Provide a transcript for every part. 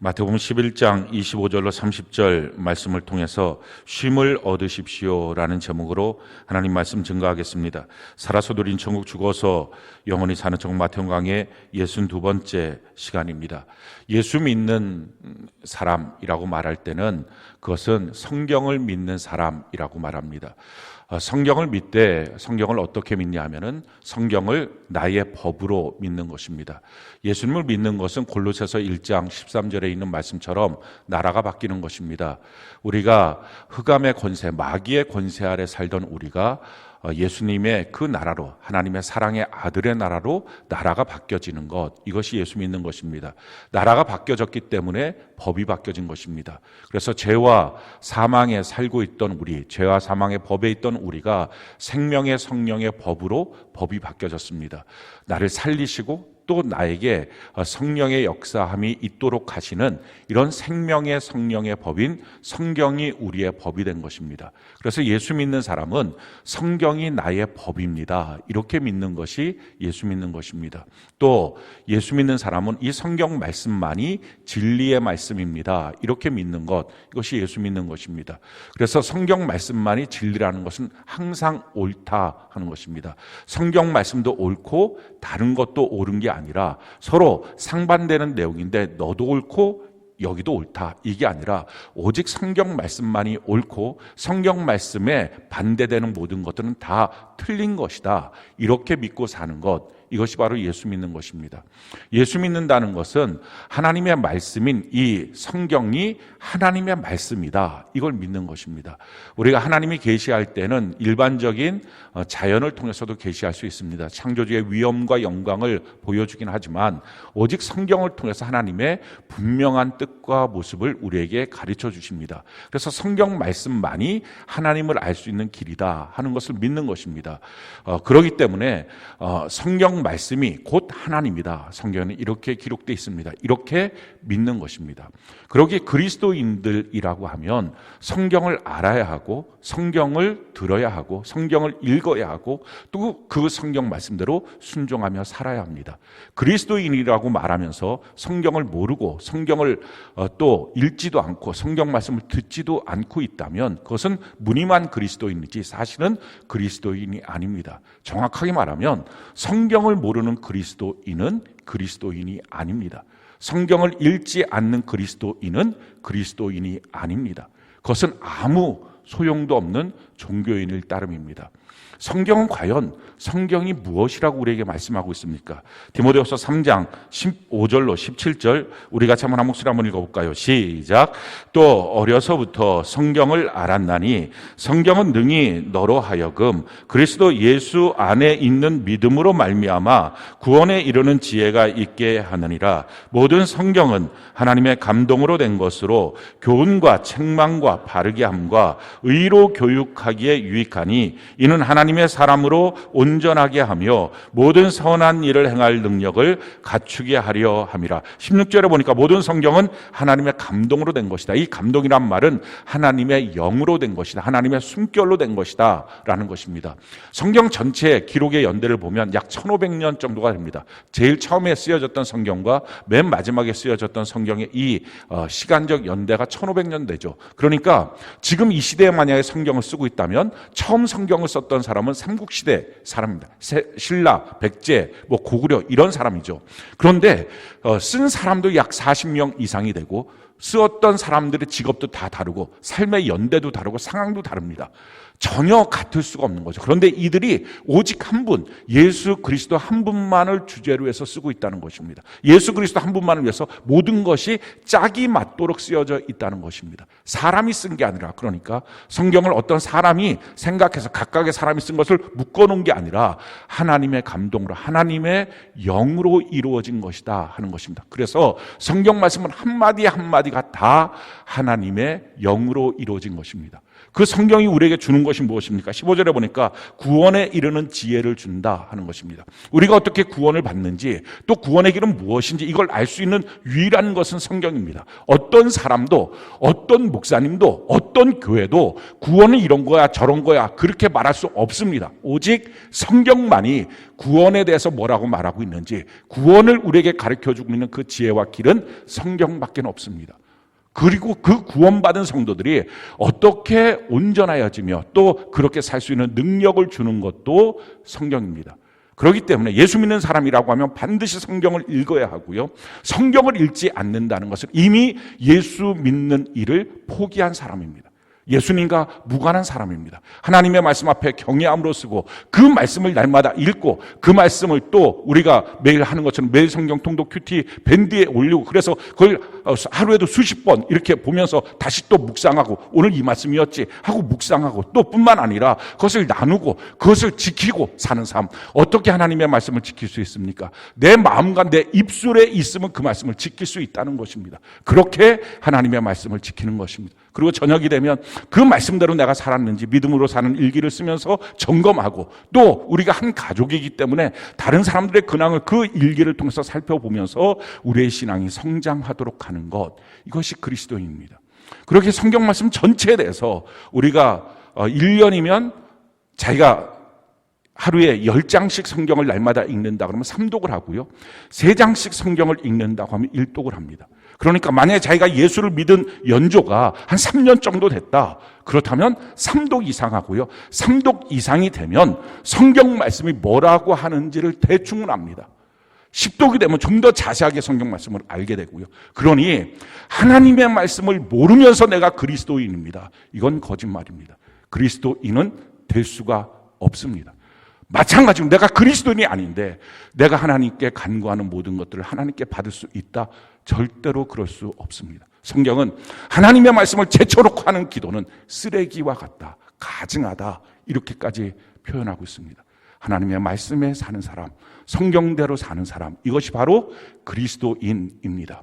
마태복음 11장 25절로 30절 말씀을 통해서 쉼을 얻으십시오라는 제목으로 하나님 말씀 증거하겠습니다. 살아서 누린 천국, 죽어서 영원히 사는 천국, 마태복음 강의 62번째 시간입니다. 예수 믿는 사람이라고 말할 때는 그것은 성경을 믿는 사람이라고 말합니다. 성경을 믿되 성경을 어떻게 믿냐 하면은 성경을 나의 법으로 믿는 것입니다. 예수님을 믿는 것은 골로새서 1장 13절에 있는 말씀처럼 나라가 바뀌는 것입니다. 우리가 흑암의 권세, 마귀의 권세 아래 살던 우리가 예수님의 그 나라로, 하나님의 사랑의 아들의 나라로 나라가 바뀌어지는 것, 이것이 예수 믿는 것입니다. 나라가 바뀌어졌기 때문에 법이 바뀌어진 것입니다. 그래서 죄와 사망에 살고 있던 우리, 죄와 사망의 법에 있던 우리가 생명의 성령의 법으로 법이 바뀌어졌습니다. 나를 살리시고 또 나에게 성령의 역사함이 있도록 하시는 이런 생명의 성령의 법인 성경이 우리의 법이 된 것입니다. 그래서 예수 믿는 사람은 성경이 나의 법입니다. 이렇게 믿는 것이 예수 믿는 것입니다. 또 예수 믿는 사람은 이 성경 말씀만이 진리의 말씀입니다. 이렇게 믿는 것, 이것이 예수 믿는 것입니다. 그래서 성경 말씀만이 진리라는 것은 항상 옳다 하는 것입니다. 성경 말씀도 옳고 다른 것도 옳은 게 아니라 서로 상반되는 내용인데 너도 옳고 여기도 옳다, 이게 아니라 오직 성경 말씀만이 옳고 성경 말씀에 반대되는 모든 것들은 다 틀린 것이다, 이렇게 믿고 사는 것, 이것이 바로 예수 믿는 것입니다. 예수 믿는다는 것은 하나님의 말씀인 이 성경이 하나님의 말씀이다, 이걸 믿는 것입니다. 우리가 하나님이 계시할 때는 일반적인 자연을 통해서도 계시할 수 있습니다. 창조주의 위엄과 영광을 보여주긴 하지만 오직 성경을 통해서 하나님의 분명한 뜻과 모습을 우리에게 가르쳐 주십니다. 그래서 성경 말씀만이 하나님을 알 수 있는 길이다 하는 것을 믿는 것입니다. 그렇기 때문에 성경 말씀이 곧 하나님이다, 성경에는 이렇게 기록되어 있습니다, 이렇게 믿는 것입니다. 그러기에 그리스도인들이라고 하면 성경을 알아야 하고 성경을 들어야 하고 성경을 읽어야 하고 또 그 성경 말씀대로 순종하며 살아야 합니다. 그리스도인이라고 말하면서 성경을 모르고 성경을 또 읽지도 않고 성경 말씀을 듣지도 않고 있다면 그것은 무늬만 그리스도인이지 사실은 그리스도인이 아닙니다. 정확하게 말하면 성경을 모르는 그리스도인은 그리스도인이 아닙니다. 성경을 읽지 않는 그리스도인은 그리스도인이 아닙니다. 그것은 아무 소용도 없는 종교인일 따름입니다. 성경은 과연 성경이 무엇이라고 우리에게 말씀하고 있습니까? 디모데후서 3장 15절로 17절 우리 같이 한번 한 목소리 한번 읽어볼까요? 시작. 또 어려서부터 성경을 알았나니 성경은 능히 너로 하여금 그리스도 예수 안에 있는 믿음으로 말미암아 구원에 이르는 지혜가 있게 하느니라. 모든 성경은 하나님의 감동으로 된 것으로 교훈과 책망과 바르게 함과 의로 교육하기에 유익하니 이는 하나님의 사람으로 온전하게 하며 모든 선한 일을 행할 능력을 갖추게 하려 함이라. 16절에 보니까 모든 성경은 하나님의 감동으로 된 것이다. 이 감동이란 말은 하나님의 영으로 된 것이다, 하나님의 숨결로 된 것이다 라는 것입니다. 성경 전체의 기록의 연대를 보면 약 1500년 정도가 됩니다. 제일 처음에 쓰여졌던 성경과 맨 마지막에 쓰여졌던 성경의 이 시간적 연대가 1500년 되죠. 그러니까 지금 이 시대에 만약에 성경을 쓰고 있다면 처음 성경을 썼던 사람은 삼국시대 사람입니다. 신라, 백제, 고구려 이런 사람이죠. 그런데 쓴 사람도 약 40명 이상이 되고 쓰었던 사람들의 직업도 다 다르고 삶의 연대도 다르고 상황도 다릅니다. 전혀 같을 수가 없는 거죠. 그런데 이들이 오직 한 분, 예수 그리스도 한 분만을 주제로 해서 쓰고 있다는 것입니다. 예수 그리스도 한 분만을 위해서 모든 것이 짝이 맞도록 쓰여져 있다는 것입니다. 사람이 쓴 게 아니라, 그러니까 성경을 어떤 사람이 생각해서 각각의 사람이 쓴 것을 묶어놓은 게 아니라 하나님의 감동으로, 하나님의 영으로 이루어진 것이다 하는 것입니다. 그래서 성경 말씀은 한마디 한마디가 다 하나님의 영으로 이루어진 것입니다. 그 성경이 우리에게 주는 것이 무엇입니까? 15절에 보니까 구원에 이르는 지혜를 준다 하는 것입니다. 우리가 어떻게 구원을 받는지, 또 구원의 길은 무엇인지 이걸 알 수 있는 유일한 것은 성경입니다. 어떤 사람도, 어떤 목사님도, 어떤 교회도 구원은 이런 거야 저런 거야 그렇게 말할 수 없습니다. 오직 성경만이 구원에 대해서 뭐라고 말하고 있는지, 구원을 우리에게 가르쳐주고 있는 그 지혜와 길은 성경밖에 없습니다. 그리고 그 구원받은 성도들이 어떻게 온전하여지며 또 그렇게 살 수 있는 능력을 주는 것도 성경입니다. 그렇기 때문에 예수 믿는 사람이라고 하면 반드시 성경을 읽어야 하고요. 성경을 읽지 않는다는 것은 이미 예수 믿는 일을 포기한 사람입니다. 예수님과 무관한 사람입니다. 하나님의 말씀 앞에 경외함으로 쓰고 그 말씀을 날마다 읽고 그 말씀을 또 우리가 매일 하는 것처럼 매일 성경 통독 큐티 밴드에 올리고 그래서 그걸 하루에도 수십 번 이렇게 보면서 다시 또 묵상하고 오늘 이 말씀이었지 하고 묵상하고 또 뿐만 아니라 그것을 나누고 그것을 지키고 사는 삶. 어떻게 하나님의 말씀을 지킬 수 있습니까? 내 마음과 내 입술에 있으면 그 말씀을 지킬 수 있다는 것입니다. 그렇게 하나님의 말씀을 지키는 것입니다. 그리고 저녁이 되면 그 말씀대로 내가 살았는지 믿음으로 사는 일기를 쓰면서 점검하고 또 우리가 한 가족이기 때문에 다른 사람들의 근황을 그 일기를 통해서 살펴보면서 우리의 신앙이 성장하도록 하는 것, 이것이 그리스도인입니다. 그렇게 성경 말씀 전체에 대해서 우리가 1년이면 자기가 하루에 10장씩 성경을 날마다 읽는다 그러면 3독을 하고요. 3장씩 성경을 읽는다고 하면 1독을 합니다. 그러니까 만약에 자기가 예수를 믿은 연조가 한 3년 정도 됐다. 그렇다면 3독 이상 하고요. 3독 이상이 되면 성경 말씀이 뭐라고 하는지를 대충은 압니다. 10독이 되면 좀 더 자세하게 성경 말씀을 알게 되고요. 그러니 하나님의 말씀을 모르면서 내가 그리스도인입니다. 이건 거짓말입니다. 그리스도인은 될 수가 없습니다. 마찬가지로 내가 그리스도인이 아닌데 내가 하나님께 간구하는 모든 것들을 하나님께 받을 수 있다? 절대로 그럴 수 없습니다. 성경은 하나님의 말씀을 제쳐놓고 하는 기도는 쓰레기와 같다, 가증하다 이렇게까지 표현하고 있습니다. 하나님의 말씀에 사는 사람, 성경대로 사는 사람, 이것이 바로 그리스도인입니다.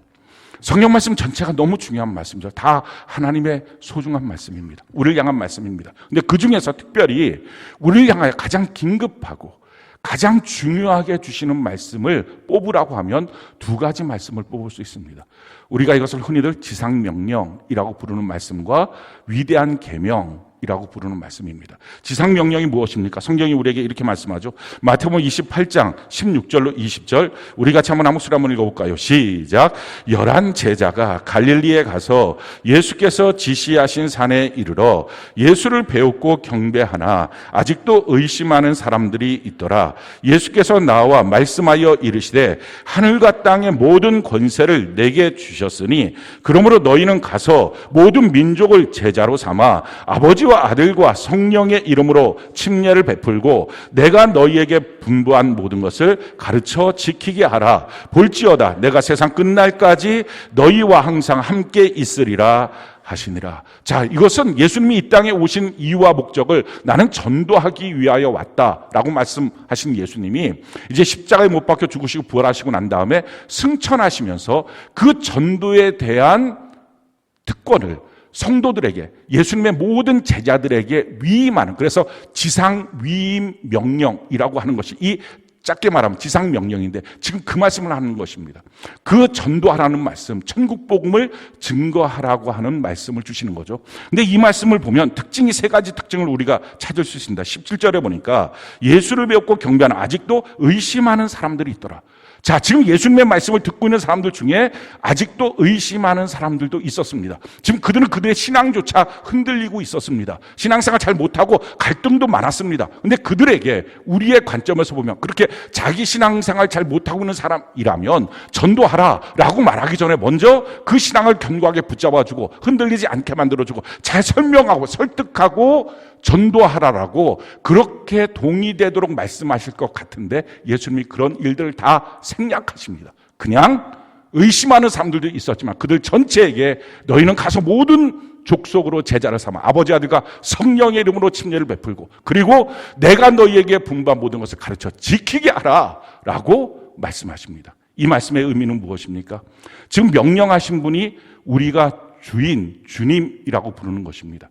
성경 말씀 전체가 너무 중요한 말씀이죠. 다 하나님의 소중한 말씀입니다. 우리를 향한 말씀입니다. 근데 그 중에서 특별히 우리를 향하여 가장 긴급하고 가장 중요하게 주시는 말씀을 뽑으라고 하면 2가지 말씀을 뽑을 수 있습니다. 우리가 이것을 흔히들 지상명령이라고 부르는 말씀과 위대한 계명이라고 부르는 말씀입니다. 지상명령이 무엇입니까? 성경이 우리에게 이렇게 말씀하죠. 마태복음 28장 16절로 20절 우리 같이 한번 한목소리 한번 읽어볼까요? 시작. 11 제자가 갈릴리에 가서 예수께서 지시하신 산에 이르러 예수를 배웠고 경배하나 아직도 의심하는 사람들이 있더라. 예수께서 나와 말씀하여 이르시되 하늘과 땅의 모든 권세를 내게 주셨으니 그러므로 너희는 가서 모든 민족을 제자로 삼아 아버지와 아들과 성령의 이름으로 침례를 베풀고 내가 너희에게 분부한 모든 것을 가르쳐 지키게 하라. 볼지어다 내가 세상 끝날까지 너희와 항상 함께 있으리라 하시니라. 자, 이것은 예수님이 이 땅에 오신 이유와 목적을 나는 전도하기 위하여 왔다라고 말씀하신 예수님이 이제 십자가에 못 박혀 죽으시고 부활하시고 난 다음에 승천하시면서 그 전도에 대한 특권을 성도들에게, 예수님의 모든 제자들에게 위임하는, 그래서 지상 위임 명령이라고 하는 것이 이 짧게 말하면 지상 명령인데 지금 그 말씀을 하는 것입니다. 그 전도하라는 말씀, 천국 복음을 증거하라고 하는 말씀을 주시는 거죠. 근데 이 말씀을 보면 특징이 3가지 특징을 우리가 찾을 수 있습니다. 17절에 보니까 예수를 배웠고 경배하는 아직도 의심하는 사람들이 있더라. 자, 지금 예수님의 말씀을 듣고 있는 사람들 중에 아직도 의심하는 사람들도 있었습니다. 지금 그들은 그들의 신앙조차 흔들리고 있었습니다. 신앙생활 잘 못하고 갈등도 많았습니다. 근데 그들에게 우리의 관점에서 보면 그렇게 자기 신앙생활 잘 못하고 있는 사람이라면 전도하라라고 말하기 전에 먼저 그 신앙을 견고하게 붙잡아주고 흔들리지 않게 만들어주고 잘 설명하고 설득하고 전도하라라고 그렇게 동의되도록 말씀하실 것 같은데 예수님이 그런 일들을 다 생략하십니다. 그냥 의심하는 사람들도 있었지만 그들 전체에게 너희는 가서 모든 족속으로 제자를 삼아 아버지 아들과 성령의 이름으로 침례를 베풀고 그리고 내가 너희에게 분부한 모든 것을 가르쳐 지키게 하라라고 말씀하십니다. 이 말씀의 의미는 무엇입니까? 지금 명령하신 분이 우리가 주인, 주님이라고 부르는 것입니다.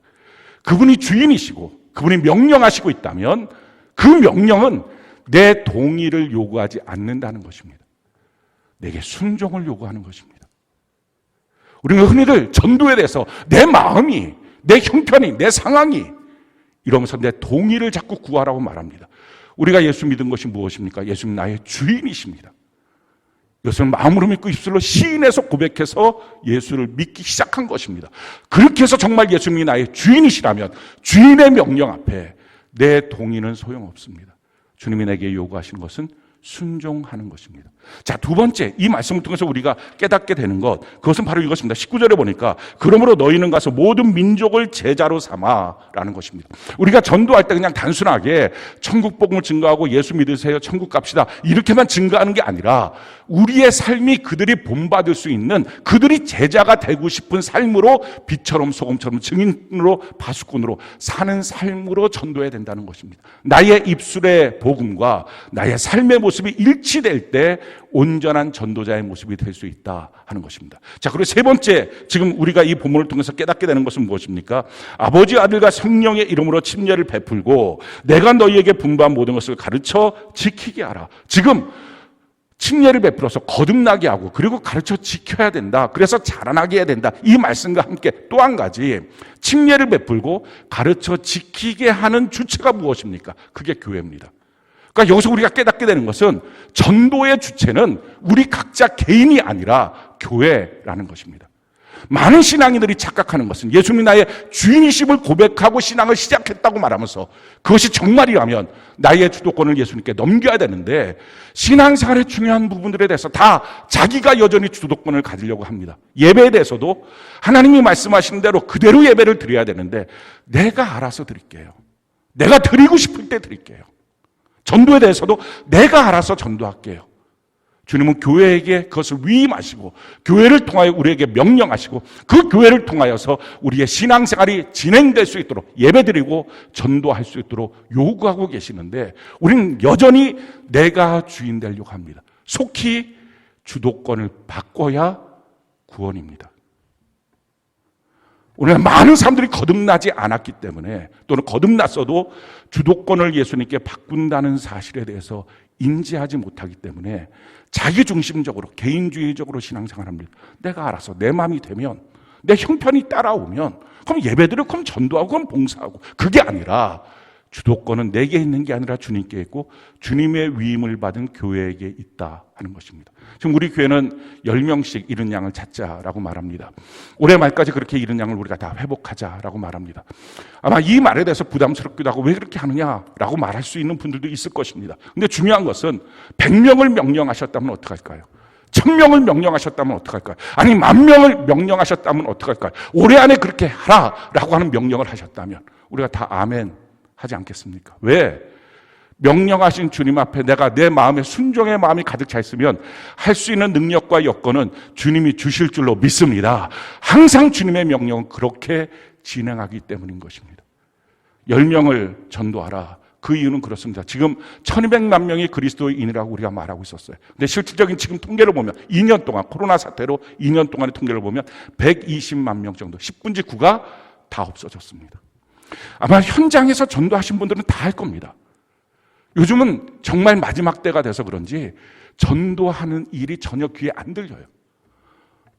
그분이 주인이시고 그분이 명령하시고 있다면 그 명령은 내 동의를 요구하지 않는다는 것입니다. 내게 순종을 요구하는 것입니다. 우리는 흔히들 전도에 대해서 내 마음이, 내 형편이, 내 상황이 이러면서 내 동의를 자꾸 구하라고 말합니다. 우리가 예수 믿은 것이 무엇입니까? 예수님 나의 주인이십니다. 이것을 마음으로 믿고 입술로 시인해서 고백해서 예수를 믿기 시작한 것입니다. 그렇게 해서 정말 예수님이 나의 주인이시라면 주인의 명령 앞에 내 동의는 소용없습니다. 주님이 내게 요구하시는 것은 순종하는 것입니다. 자, 두 번째, 이 말씀을 통해서 우리가 깨닫게 되는 것, 그것은 바로 이것입니다. 19절에 보니까 그러므로 너희는 가서 모든 민족을 제자로 삼아라는 것입니다. 우리가 전도할 때 그냥 단순하게 천국 복음을 증거하고 예수 믿으세요, 천국 갑시다 이렇게만 증거하는 게 아니라 우리의 삶이 그들이 본받을 수 있는, 그들이 제자가 되고 싶은 삶으로 빛처럼 소금처럼 증인으로 파수꾼으로 사는 삶으로 전도해야 된다는 것입니다. 나의 입술의 복음과 나의 삶의 모습이 일치될 때 온전한 전도자의 모습이 될 수 있다 하는 것입니다. 자, 그리고 세 번째, 지금 우리가 이 본문을 통해서 깨닫게 되는 것은 무엇입니까? 아버지, 아들과 성령의 이름으로 침례를 베풀고 내가 너희에게 분부한 모든 것을 가르쳐 지키게 하라. 지금 침례를 베풀어서 거듭나게 하고 그리고 가르쳐 지켜야 된다. 그래서 자라나게 해야 된다. 이 말씀과 함께 또 한 가지, 침례를 베풀고 가르쳐 지키게 하는 주체가 무엇입니까? 그게 교회입니다. 그러니까 여기서 우리가 깨닫게 되는 것은 전도의 주체는 우리 각자 개인이 아니라 교회라는 것입니다. 많은 신앙인들이 착각하는 것은 예수님이 나의 주인이심을 고백하고 신앙을 시작했다고 말하면서 그것이 정말이라면 나의 주도권을 예수님께 넘겨야 되는데 신앙생활의 중요한 부분들에 대해서 다 자기가 여전히 주도권을 가지려고 합니다. 예배에 대해서도 하나님이 말씀하시는 대로 그대로 예배를 드려야 되는데 내가 알아서 드릴게요. 내가 드리고 싶을 때 드릴게요. 전도에 대해서도 내가 알아서 전도할게요. 주님은 교회에게 그것을 위임하시고 교회를 통하여 우리에게 명령하시고 그 교회를 통하여서 우리의 신앙생활이 진행될 수 있도록 예배드리고 전도할 수 있도록 요구하고 계시는데 우리는 여전히 내가 주인 되려고 합니다. 속히 주도권을 바꿔야 구원입니다. 오늘 많은 사람들이 거듭나지 않았기 때문에 또는 거듭났어도 주도권을 예수님께 바꾼다는 사실에 대해서 인지하지 못하기 때문에 자기중심적으로 개인주의적으로 신앙생활합니다. 내가 알아서 내 마음이 되면 내 형편이 따라오면 그럼 예배드리고 그럼 전도하고 그럼 봉사하고 그게 아니라 주도권은 내게 있는 게 아니라 주님께 있고 주님의 위임을 받은 교회에게 있다 하는 것입니다. 지금 우리 교회는 10명씩 잃은 양을 찾자라고 말합니다. 올해 말까지 그렇게 잃은 양을 우리가 다 회복하자라고 말합니다. 아마 이 말에 대해서 부담스럽기도 하고 왜 그렇게 하느냐라고 말할 수 있는 분들도 있을 것입니다. 근데 중요한 것은 100명을 명령하셨다면 어떡할까요? 1000명을 명령하셨다면 어떡할까요? 아니 10,000명을 명령하셨다면 어떡할까요? 올해 안에 그렇게 하라라고 하는 명령을 하셨다면 우리가 다 아멘 하지 않겠습니까? 왜? 명령하신 주님 앞에 내가 내 마음에 순종의 마음이 가득 차 있으면 할 수 있는 능력과 여건은 주님이 주실 줄로 믿습니다. 항상 주님의 명령은 그렇게 진행하기 때문인 것입니다. 10명을 전도하라. 그 이유는 그렇습니다. 지금 1200만 명이 그리스도인이라고 우리가 말하고 있었어요. 근데 실질적인 지금 통계를 보면 2년 동안 코로나 사태로 2년 동안의 통계를 보면 120만 명 정도 10분지 9가 다 없어졌습니다. 아마 현장에서 전도하신 분들은 다 할 겁니다. 요즘은 정말 마지막 때가 돼서 그런지 전도하는 일이 전혀 귀에 안 들려요.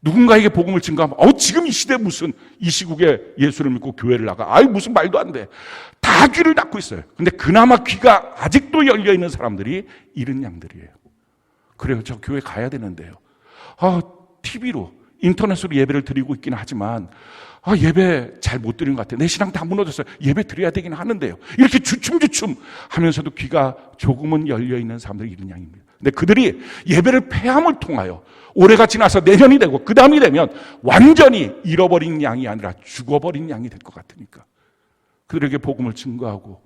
누군가에게 복음을 증거하면 지금 이 시대에 무슨 이 시국에 예수를 믿고 교회를 나가 무슨 말도 안 돼. 다 귀를 닫고 있어요. 근데 그나마 귀가 아직도 열려있는 사람들이 잃은 양들이에요. 그래요. 저 교회 가야 되는데요. TV로 인터넷으로 예배를 드리고 있기는 하지만 예배 잘 못 드리는 것 같아요. 내 신앙 다 무너졌어요. 예배 드려야 되긴 하는데요. 이렇게 주춤주춤 하면서도 귀가 조금은 열려있는 사람들이 이런 양입니다. 근데 그들이 예배를 폐함을 통하여 올해가 지나서 내년이 되고 그 다음이 되면 완전히 잃어버린 양이 아니라 죽어버린 양이 될 것 같으니까 그들에게 복음을 증거하고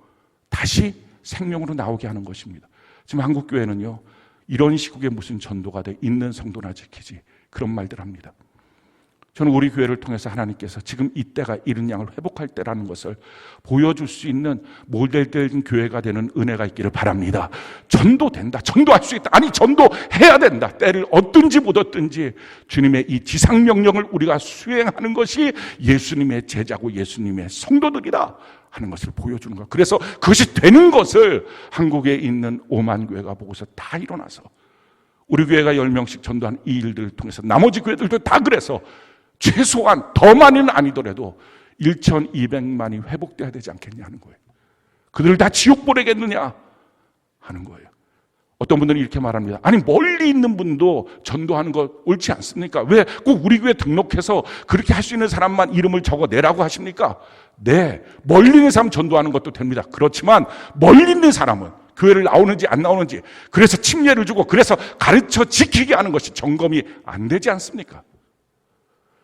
다시 생명으로 나오게 하는 것입니다. 지금 한국교회는요. 이런 시국에 무슨 전도가 돼 있는 성도나 지키지 그런 말들 합니다. 저는 우리 교회를 통해서 하나님께서 지금 이때가 이른 양을 회복할 때라는 것을 보여줄 수 있는 모델된 교회가 되는 은혜가 있기를 바랍니다. 전도된다. 전도할 수 있다. 아니, 전도해야 된다. 때를 얻든지 못 얻든지 주님의 이 지상명령을 우리가 수행하는 것이 예수님의 제자고 예수님의 성도들이다 하는 것을 보여주는 것. 그래서 그것이 되는 것을 한국에 있는 5만 교회가 보고서 다 일어나서 우리 교회가 10명씩 전도한 이 일들을 통해서 나머지 교회들도 다 그래서 최소한 더 많이는 아니더라도 1,200만이 회복돼야 되지 않겠냐 하는 거예요. 그들을 다 지옥 보내겠느냐 하는 거예요. 어떤 분들은 이렇게 말합니다. 아니, 멀리 있는 분도 전도하는 거 옳지 않습니까? 왜 꼭 우리 교회 등록해서 그렇게 할 수 있는 사람만 이름을 적어내라고 하십니까? 네, 멀리 있는 사람 전도하는 것도 됩니다. 그렇지만 멀리 있는 사람은 교회를 나오는지 안 나오는지, 그래서 침례를 주고 그래서 가르쳐 지키게 하는 것이 점검이 안 되지 않습니까?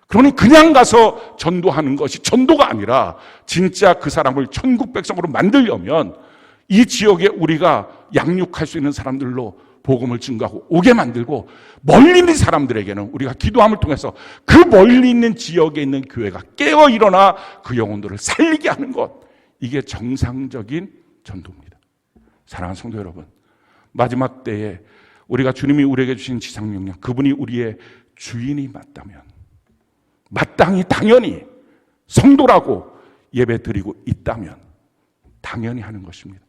그러니 그냥 가서 전도하는 것이 전도가 아니라 진짜 그 사람을 천국 백성으로 만들려면 이 지역에 우리가 양육할 수 있는 사람들로 복음을 증거하고 오게 만들고, 멀리 있는 사람들에게는 우리가 기도함을 통해서 그 멀리 있는 지역에 있는 교회가 깨어 일어나 그 영혼들을 살리게 하는 것, 이게 정상적인 전도입니다. 사랑하는 성도 여러분, 마지막 때에 우리가 주님이 우리에게 주신 지상명령, 그분이 우리의 주인이 맞다면 마땅히 당연히 성도라고 예배드리고 있다면 당연히 하는 것입니다.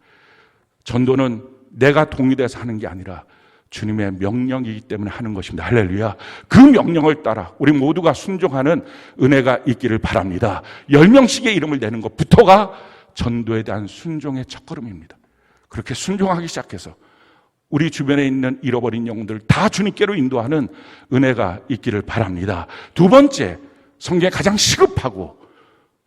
전도는 내가 동의돼서 하는 게 아니라 주님의 명령이기 때문에 하는 것입니다. 할렐루야. 그 명령을 따라 우리 모두가 순종하는 은혜가 있기를 바랍니다. 10명씩의 이름을 내는 것부터가 전도에 대한 순종의 첫걸음입니다. 그렇게 순종하기 시작해서 우리 주변에 있는 잃어버린 영혼들을 다 주님께로 인도하는 은혜가 있기를 바랍니다. 두 번째, 성경에 가장 시급하고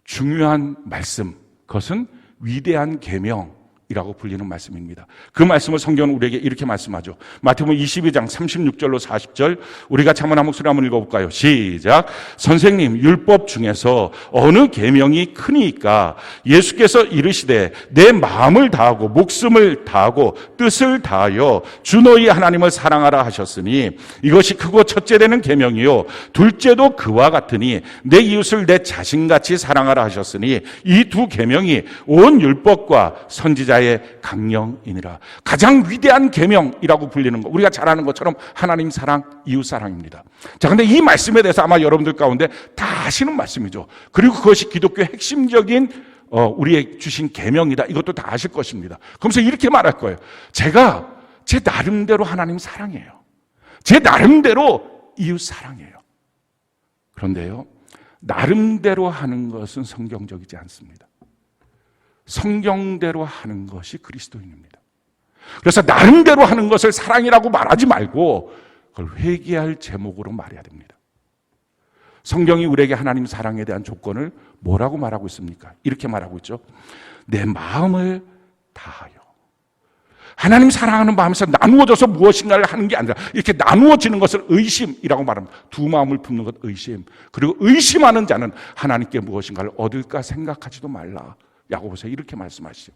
중요한 말씀, 그것은 위대한 계명이라고 불리는 말씀입니다. 그 말씀을 성경은 우리에게 이렇게 말씀하죠. 마태복음 22장 36절로 40절, 우리가 한번 한 목소리 한번 읽어볼까요? 시작. 선생님, 율법 중에서 어느 계명이 크니까? 예수께서 이르시되 내 마음을 다하고 목숨을 다하고 뜻을 다하여 주 너희 하나님을 사랑하라 하셨으니 이것이 크고 첫째 되는 계명이요 둘째도 그와 같으니 내 이웃을 내 자신같이 사랑하라 하셨으니 이 두 계명이 온 율법과 선지자의 강령이니라. 가장 위대한 계명이라고 불리는 것, 우리가 잘 아는 것처럼 하나님 사랑, 이웃 사랑입니다. 자, 근데 이 말씀에 대해서 아마 여러분들 가운데 다 아시는 말씀이죠. 그리고 그것이 기독교의 핵심적인 우리의 주신 계명이다, 이것도 다 아실 것입니다. 그러면서 이렇게 말할 거예요. 제가 제 나름대로 하나님 사랑해요. 제 나름대로 이웃 사랑해요. 그런데요, 나름대로 하는 것은 성경적이지 않습니다. 성경대로 하는 것이 그리스도인입니다. 그래서 나름대로 하는 것을 사랑이라고 말하지 말고 그걸 회개할 제목으로 말해야 됩니다. 성경이 우리에게 하나님 사랑에 대한 조건을 뭐라고 말하고 있습니까? 이렇게 말하고 있죠. 내 마음을 다하여. 하나님 사랑하는 마음에서 나누어져서 무엇인가를 하는 게 아니라 이렇게 나누어지는 것을 의심이라고 말합니다. 두 마음을 품는 것 의심. 그리고 의심하는 자는 하나님께 무엇인가를 얻을까 생각하지도 말라. 야고보서 이렇게 말씀하시죠.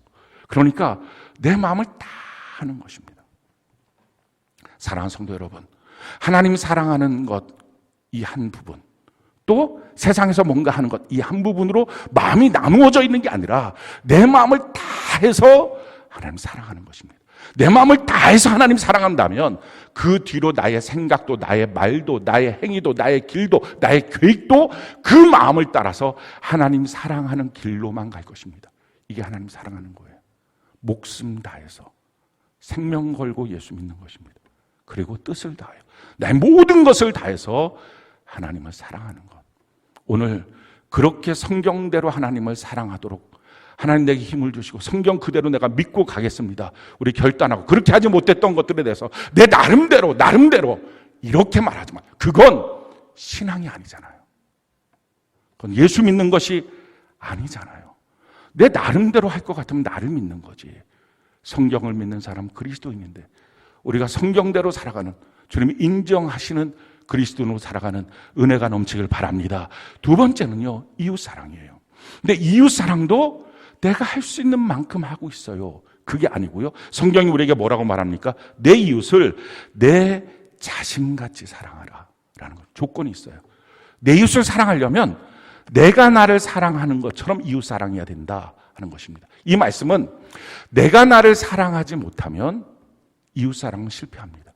그러니까 내 마음을 다 하는 것입니다. 사랑하는 성도 여러분, 하나님 사랑하는 것 이 한 부분, 또 세상에서 뭔가 하는 것 이 한 부분으로 마음이 나누어져 있는 게 아니라 내 마음을 다 해서 하나님 사랑하는 것입니다. 내 마음을 다해서 하나님 사랑한다면 그 뒤로 나의 생각도, 나의 말도, 나의 행위도, 나의 길도, 나의 계획도 그 마음을 따라서 하나님 사랑하는 길로만 갈 것입니다. 이게 하나님 사랑하는 거예요. 목숨 다해서 생명 걸고 예수 믿는 것입니다. 그리고 뜻을 다해요. 나의 모든 것을 다해서 하나님을 사랑하는 것. 오늘 그렇게 성경대로 하나님을 사랑하도록 하나님 내게 힘을 주시고 성경 그대로 내가 믿고 가겠습니다. 우리 결단하고, 그렇게 하지 못했던 것들에 대해서 내 나름대로 이렇게 말하지 마. 그건 신앙이 아니잖아요. 그건 예수 믿는 것이 아니잖아요. 내 나름대로 할 것 같으면 나를 믿는 거지. 성경을 믿는 사람 그리스도인인데 우리가 성경대로 살아가는, 주님이 인정하시는 그리스도인으로 살아가는 은혜가 넘치길 바랍니다. 두 번째는요, 이웃사랑이에요. 근데 이웃사랑도 내가 할 수 있는 만큼 하고 있어요. 그게 아니고요. 성경이 우리에게 뭐라고 말합니까? 내 이웃을 내 자신같이 사랑하라 라는 것. 조건이 있어요. 내 이웃을 사랑하려면 내가 나를 사랑하는 것처럼 이웃 사랑해야 된다 하는 것입니다. 이 말씀은 내가 나를 사랑하지 못하면 이웃 사랑은 실패합니다.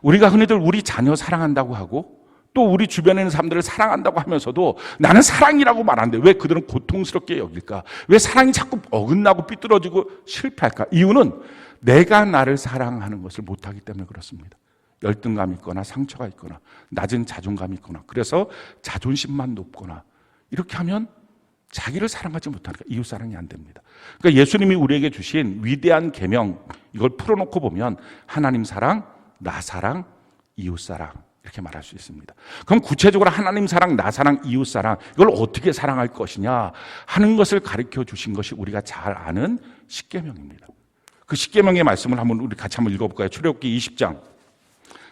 우리가 흔히들 우리 자녀 사랑한다고 하고 또 우리 주변에 있는 사람들을 사랑한다고 하면서도 나는 사랑이라고 말하는데 왜 그들은 고통스럽게 여길까? 왜 사랑이 자꾸 어긋나고 삐뚤어지고 실패할까? 이유는 내가 나를 사랑하는 것을 못하기 때문에 그렇습니다. 열등감이 있거나 상처가 있거나 낮은 자존감이 있거나 그래서 자존심만 높거나 이렇게 하면 자기를 사랑하지 못하니까 이웃 사랑이 안 됩니다. 그러니까 예수님이 우리에게 주신 위대한 계명 이걸 풀어놓고 보면 하나님 사랑, 나 사랑, 이웃 사랑 이렇게 말할 수 있습니다. 그럼 구체적으로 하나님 사랑, 나 사랑, 이웃 사랑 이걸 어떻게 사랑할 것이냐 하는 것을 가르쳐 주신 것이 우리가 잘 아는 십계명입니다. 그 십계명의 말씀을 우리 같이 한번 읽어볼까요? 출애굽기 20장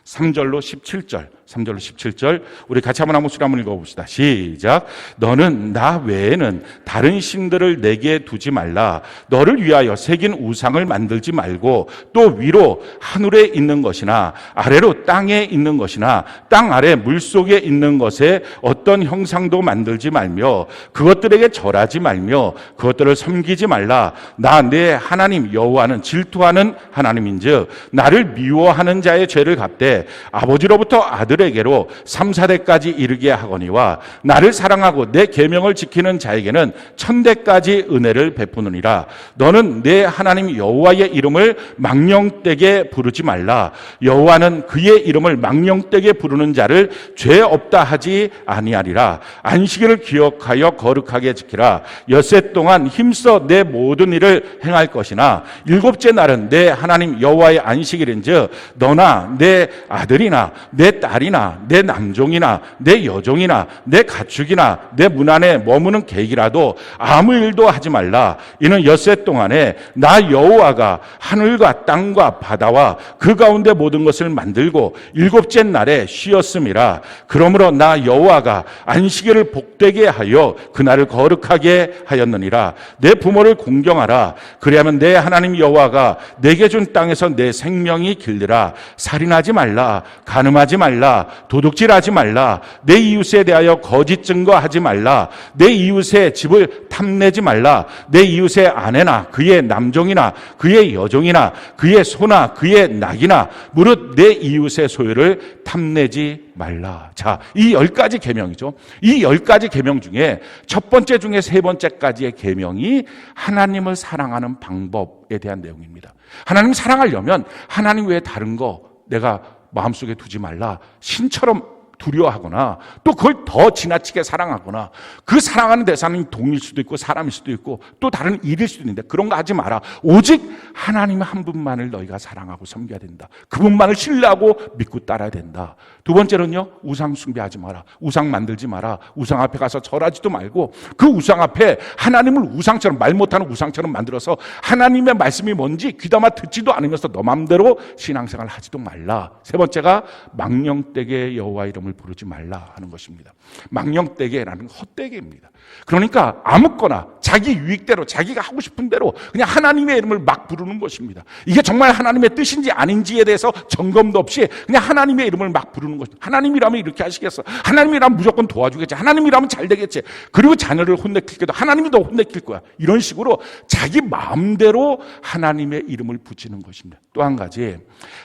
3절로 17절, 3절로 17절 우리 같이 한번 목소리 한번 읽어봅시다. 시작. 너는 나 외에는 다른 신들을 내게 두지 말라. 너를 위하여 새긴 우상을 만들지 말고 또 위로 하늘에 있는 것이나 아래로 땅에 있는 것이나 땅 아래 물속에 있는 것에 어떤 형상도 만들지 말며 그것들에게 절하지 말며 그것들을 섬기지 말라. 나 내 하나님 여호와는 질투하는 하나님인즉 나를 미워하는 자의 죄를 갚되 아버지로부터 아들에게로 3, 4대까지 이르게 하거니와 나를 사랑하고 내 계명을 지키는 자에게는 1000대까지 은혜를 베푸느니라. 너는 내 하나님 여호와의 이름을 망령되게 부르지 말라. 여호와는 그의 이름을 망령되게 부르는 자를 죄 없다 하지 아니하리라. 안식일을 기억하여 거룩하게 지키라. 엿새 동안 힘써 내 모든 일을 행할 것이나 일곱째 날은 내 하나님 여호와의 안식일인즉 너나 내 아들이나 내 딸이나 내 남종이나 내 여종이나 내 가축이나 내 문 안에 머무는 객이라도 아무 일도 하지 말라. 이는 엿새 동안에 나 여호와가 하늘과 땅과 바다와 그 가운데 모든 것을 만들고 일곱째 날에 쉬었음이라. 그러므로 나 여호와가 안식일을 복되게 하여 그날을 거룩하게 하였느니라. 내 부모를 공경하라. 그리하면 내 하나님 여호와가 내게 준 땅에서 내 생명이 길리라. 살인하지 말라. 간음하지 말라. 도둑질하지 말라. 내 이웃에 대하여 거짓 증거하지 말라. 내 이웃의 집을 탐내지 말라. 내 이웃의 아내나 그의 남종이나 그의 여종이나 그의 소나 그의 낙이나 무릇 내 이웃의 소유를 탐내지 말라. 자, 이 10가지 계명이죠. 이 10가지 계명 중에 첫 번째 중에 세 번째까지의 계명이 하나님을 사랑하는 방법에 대한 내용입니다. 하나님 사랑하려면 하나님 외에 다른 거 내가 마음속에 두지 말라. 신처럼 두려워하거나 또 그걸 더 지나치게 사랑하거나 그 사랑하는 대상이 동일 수도 있고 사람일 수도 있고 또 다른 일일 수도 있는데 그런 거 하지 마라. 오직 하나님 한 분만을 너희가 사랑하고 섬겨야 된다. 그분만을 신뢰하고 믿고 따라야 된다. 두 번째는요, 우상 숭배하지 마라. 우상 만들지 마라. 우상 앞에 가서 절하지도 말고 그 우상 앞에 하나님을 우상처럼 말 못하는 우상처럼 만들어서 하나님의 말씀이 뭔지 귀담아 듣지도 않으면서 너 맘대로 신앙생활 하지도 말라. 세 번째가 망령되게 여호와 이름을 부르지 말라 하는 것입니다. 망령되게라는 헛되게입니다. 그러니까 아무거나 자기 유익대로 자기가 하고 싶은 대로 그냥 하나님의 이름을 막 부르는 것입니다. 이게 정말 하나님의 뜻인지 아닌지에 대해서 점검도 없이 그냥 하나님의 이름을 막 부르는 것입니다. 하나님이라면 이렇게 하시겠어. 하나님이라면 무조건 도와주겠지. 하나님이라면 잘 되겠지. 그리고 자녀를 혼내킬 때도 하나님이 더 혼내킬 거야. 이런 식으로 자기 마음대로 하나님의 이름을 붙이는 것입니다. 또 한 가지,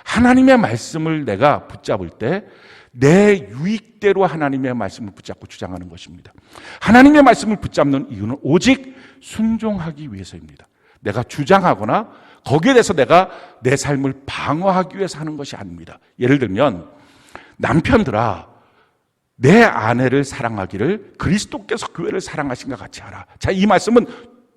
하나님의 말씀을 내가 붙잡을 때 내 유익대로 하나님의 말씀을 붙잡고 주장하는 것입니다. 하나님의 말씀을 붙잡는 이유는 오직 순종하기 위해서입니다. 내가 주장하거나 거기에 대해서 내가 내 삶을 방어하기 위해서 하는 것이 아닙니다. 예를 들면 남편들아, 내 아내를 사랑하기를 그리스도께서 교회를 사랑하신 것 같이 하라. 자, 이 말씀은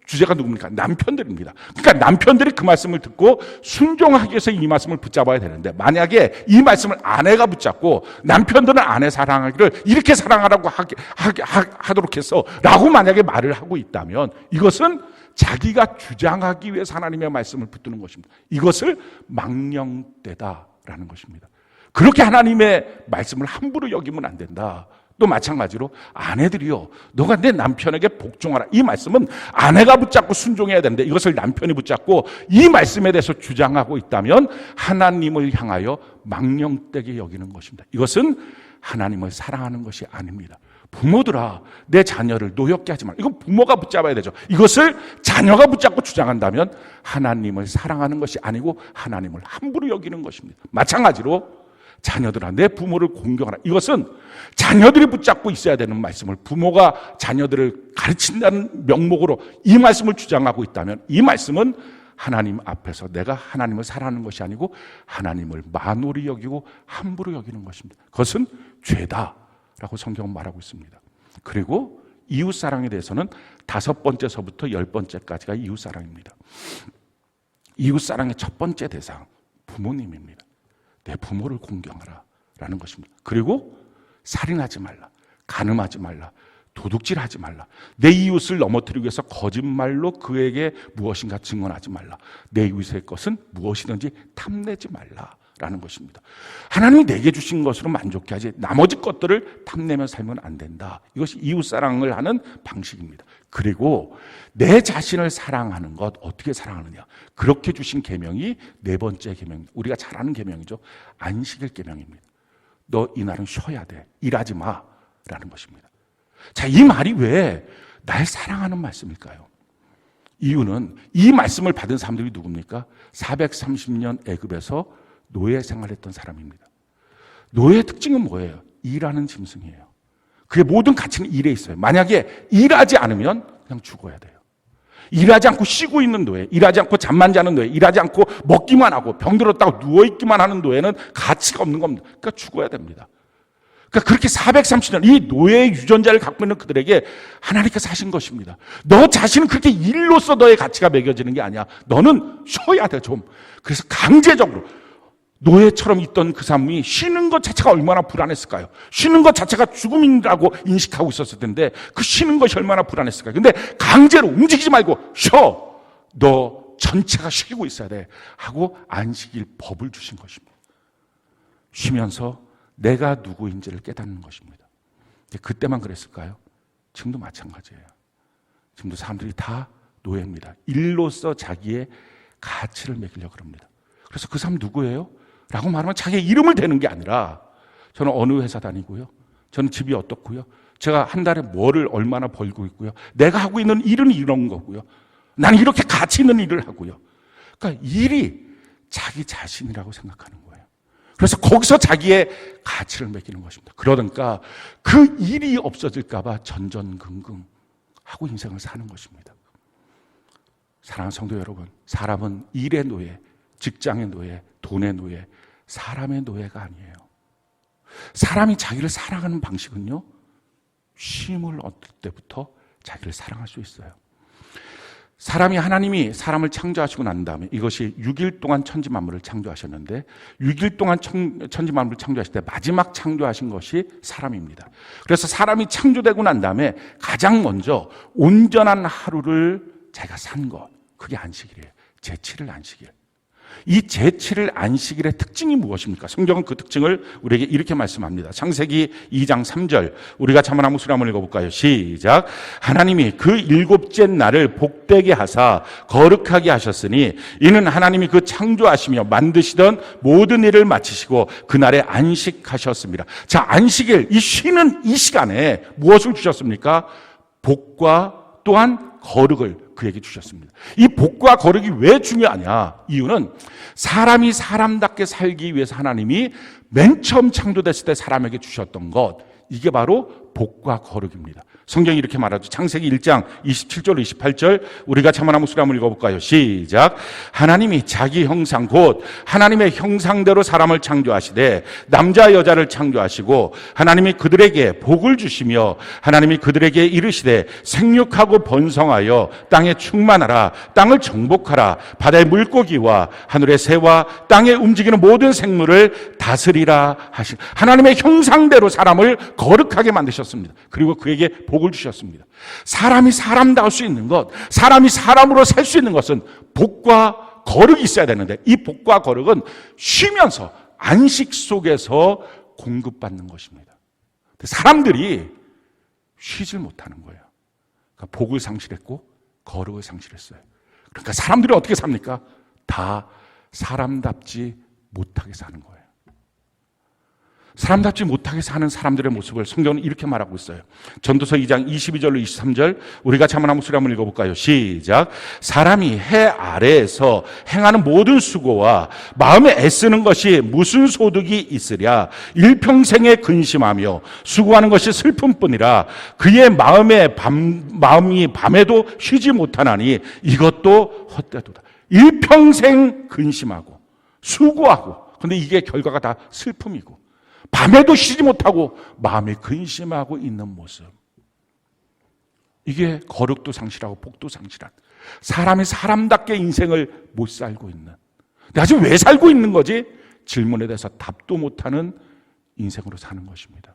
주제가 누굽니까? 남편들입니다. 그러니까 남편들이 그 말씀을 듣고 순종하기 위해서 이 말씀을 붙잡아야 되는데 만약에 이 말씀을 아내가 붙잡고 남편들은 아내 사랑하기를 이렇게 사랑하라고 하도록 해서 라고 만약에 말을 하고 있다면 이것은 자기가 주장하기 위해서 하나님의 말씀을 붙드는 것입니다. 이것을 망령되다라는 것입니다. 그렇게 하나님의 말씀을 함부로 여기면 안 된다. 또 마찬가지로 아내들이요, 너가 내 남편에게 복종하라. 이 말씀은 아내가 붙잡고 순종해야 되는데 이것을 남편이 붙잡고 이 말씀에 대해서 주장하고 있다면 하나님을 향하여 망령되게 여기는 것입니다. 이것은 하나님을 사랑하는 것이 아닙니다. 부모들아, 내 자녀를 노엽게 하지 말라. 이건 부모가 붙잡아야 되죠. 이것을 자녀가 붙잡고 주장한다면 하나님을 사랑하는 것이 아니고 하나님을 함부로 여기는 것입니다. 마찬가지로 자녀들아, 내 부모를 공경하라. 이것은 자녀들이 붙잡고 있어야 되는 말씀을 부모가 자녀들을 가르친다는 명목으로 이 말씀을 주장하고 있다면 이 말씀은 하나님 앞에서 내가 하나님을 사랑하는 것이 아니고 하나님을 만홀히 여기고 함부로 여기는 것입니다. 그것은 죄다라고 성경은 말하고 있습니다. 그리고 이웃사랑에 대해서는 5번째서부터 10번째까지가 이웃사랑입니다. 이웃사랑의 첫 번째 대상, 부모님입니다. 내 부모를 공경하라 라는 것입니다. 그리고 살인하지 말라, 간음하지 말라, 도둑질하지 말라, 내 이웃을 넘어뜨리기 위해서 거짓말로 그에게 무엇인가 증언하지 말라, 내 이웃의 것은 무엇이든지 탐내지 말라라는 것입니다. 하나님이 내게 주신 것으로 만족해 하지 나머지 것들을 탐내며 살면 안 된다. 이것이 이웃사랑을 하는 방식입니다. 그리고 내 자신을 사랑하는 것, 어떻게 사랑하느냐, 그렇게 주신 계명이 4번째 계명입니다. 우리가 잘 아는 계명이죠. 안식일 계명입니다. 너 이날은 쉬어야 돼, 일하지 마라는 것입니다. 자, 이 말이 왜 날 사랑하는 말씀일까요? 이유는 이 말씀을 받은 사람들이 누굽니까? 430년 애굽에서 노예 생활했던 사람입니다. 노예의 특징은 뭐예요? 일하는 짐승이에요. 그의 모든 가치는 일에 있어요. 만약에 일하지 않으면 그냥 죽어야 돼요. 일하지 않고 쉬고 있는 노예, 일하지 않고 잠만 자는 노예, 일하지 않고 먹기만 하고 병들었다고 누워있기만 하는 노예는 가치가 없는 겁니다. 그러니까 죽어야 됩니다. 그러니까 그렇게 430년 이 노예의 유전자를 갖고 있는 그들에게 하나님께서 하신 것입니다. 너 자신은 그렇게 일로서 너의 가치가 매겨지는 게 아니야. 너는 쉬어야 돼, 좀. 그래서 강제적으로 노예처럼 있던 그 사람이 쉬는 것 자체가 얼마나 불안했을까요? 쉬는 것 자체가 죽음이라고 인식하고 있었을 텐데 그 쉬는 것이 얼마나 불안했을까요? 근데 강제로 움직이지 말고 쉬어. 너 전체가 쉬고 있어야 돼 하고 안식일 법을 주신 것입니다. 쉬면서 내가 누구인지를 깨닫는 것입니다. 그때만 그랬을까요? 지금도 마찬가지예요. 지금도 사람들이 다 노예입니다. 일로서 자기의 가치를 매기려고 합니다. 그래서 그 사람 누구예요? 라고 말하면 자기의 이름을 대는 게 아니라 저는 어느 회사 다니고요, 저는 집이 어떻고요, 제가 한 달에 뭐를 얼마나 벌고 있고요, 내가 하고 있는 일은 이런 거고요, 나는 이렇게 가치 있는 일을 하고요. 그러니까 일이 자기 자신이라고 생각하는 거예요. 그래서 거기서 자기의 가치를 매기는 것입니다. 그러니까 그 일이 없어질까 봐 전전긍긍 하고 인생을 사는 것입니다. 사랑하는 성도 여러분, 사람은 일의 노예, 직장의 노예, 돈의 노예, 사람의 노예가 아니에요. 사람이 자기를 사랑하는 방식은요, 쉼을 얻을 때부터 자기를 사랑할 수 있어요. 하나님이 사람을 창조하시고 난 다음에 이것이 6일 동안 천지 만물을 창조하셨는데 6일 동안 천지 만물을 창조하실 때 마지막 창조하신 것이 사람입니다. 그래서 사람이 창조되고 난 다음에 가장 먼저 온전한 하루를 자기가 산 것, 그게 안식일이에요. 제7일 안식일. 이 제7일 안식일의 특징이 무엇입니까? 성경은 그 특징을 우리에게 이렇게 말씀합니다. 창세기 2장 3절, 우리가 자문한 목소리 한번 읽어볼까요? 시작. 하나님이 그 7째 날을 복되게 하사 거룩하게 하셨으니 이는 하나님이 그 창조하시며 만드시던 모든 일을 마치시고 그날에 안식하셨습니다. 자, 안식일, 이 쉬는 이 시간에 무엇을 주셨습니까? 복과 또한 거룩을 그에게 주셨습니다. 이 복과 거룩이 왜 중요하냐? 이유는 사람이 사람답게 살기 위해서 하나님이 맨 처음 창조됐을 때 사람에게 주셨던 것, 이게 바로 복과 거룩입니다. 성경이 이렇게 말하죠. 창세기 1장 27절 28절 우리가 자문한 목소리 한번 읽어볼까요? 시작. 하나님이 자기 형상 곧 하나님의 형상대로 사람을 창조하시되 남자 여자를 창조하시고 하나님이 그들에게 복을 주시며 하나님이 그들에게 이르시되 생육하고 번성하여 땅에 충만하라, 땅을 정복하라, 바다의 물고기와 하늘의 새와 땅에 움직이는 모든 생물을 다스리라 하신 하나님의 형상대로 사람을 거룩하게 만드셨습니다. 그리고 그에게 복을 주셨습니다. 사람이 사람다울 수 있는 것, 사람이 사람으로 살 수 있는 것은 복과 거룩이 있어야 되는데 이 복과 거룩은 쉬면서 안식 속에서 공급받는 것입니다. 사람들이 쉬질 못하는 거예요. 그러니까 복을 상실했고 거룩을 상실했어요. 그러니까 사람들이 어떻게 삽니까? 다 사람답지 못하게 사는 거예요. 사람답지 못하게 사는 사람들의 모습을 성경은 이렇게 말하고 있어요. 전도서 2장 22절로 23절 우리가 한번 한번 읽어볼까요? 시작. 사람이 해 아래에서 행하는 모든 수고와 마음에 애쓰는 것이 무슨 소득이 있으랴. 일평생에 근심하며 수고하는 것이 슬픔뿐이라. 그의 마음이 밤에도 쉬지 못하나니 이것도 헛되도다. 일평생 근심하고 수고하고, 근데 이게 결과가 다 슬픔이고 밤에도 쉬지 못하고 마음에 근심하고 있는 모습, 이게 거룩도 상실하고 복도 상실한, 사람이 사람답게 인생을 못 살고 있는, 내가 지금 왜 살고 있는 거지? 질문에 대해서 답도 못하는 인생으로 사는 것입니다.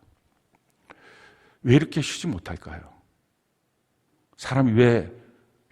왜 이렇게 쉬지 못할까요? 사람이 왜